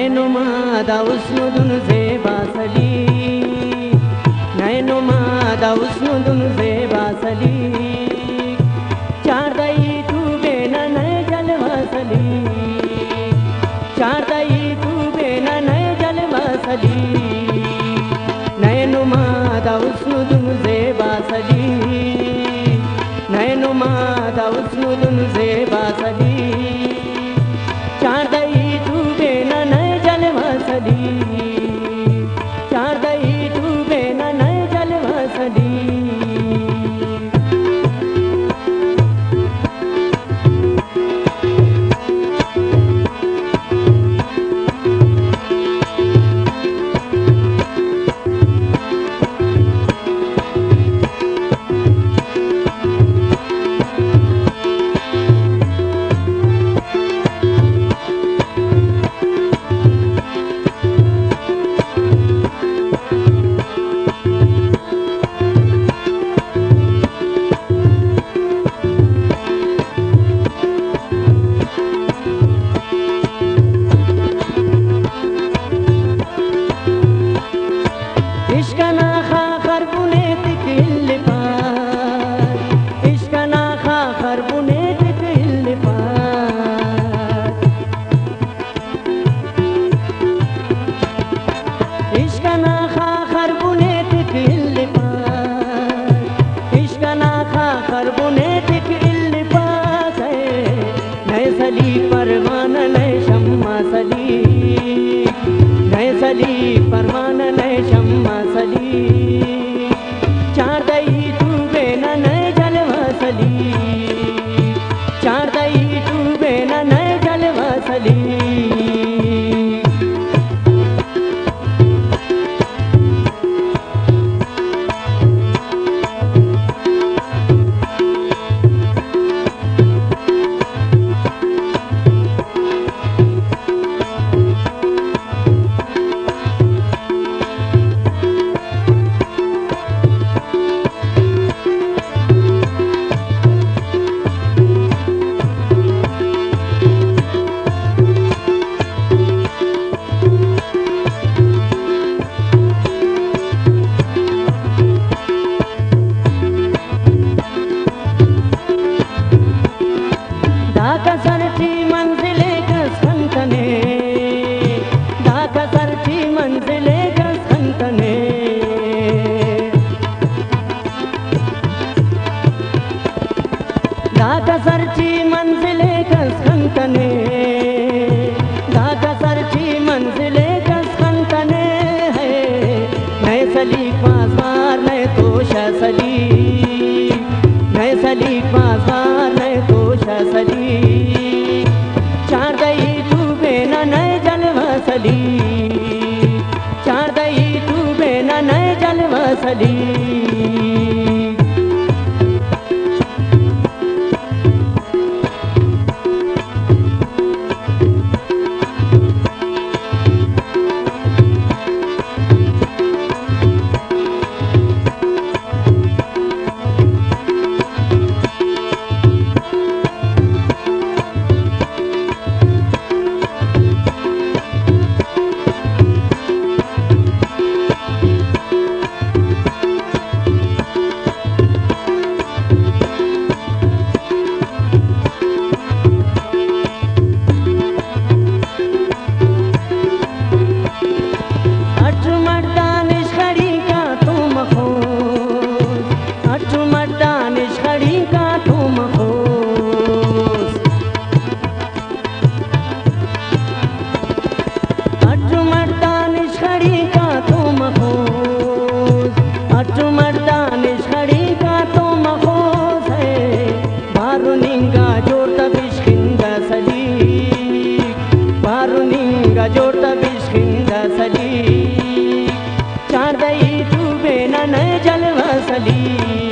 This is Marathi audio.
नैनुमा दा उस्नुदुन ज़ेबा सली, नैनुमा दा उस्नुदुन ज़ेबा सली, चारदई तू बेना नय जलवा सली, चारदई तू बेना नय जलवा सली, नैनुमा दा उस्नुदुन ज़ेबा सली, नैनुमा दा उस्नुदुन ज़ेबा सली, चारदई तू बेना नय जलवा सली, चारदई तू बेना नय जलवा सली। परवाना नय शम्मा सली, नय सली परवाना नय शम्मा सली, चारदई तू बेना नय जलवा सली, चारदई तू बेना नय जलवा सली। दाकसरची मंजिले कसंतने, दाकसरची मंजिले कसंतने, दाकसरची मंजिले कसंतने, दाकसरची मंजिले कसंतने है, नय सली पासवार नय तोशा सली, नय सली पासवार नय तोशा सली, चारदई तू बेना नय जलवा सली, चारदई तू बेना नय जलवा सली। जोड़ता बिस्किंदा सली, चारदई तू बेना नय जलवा सली।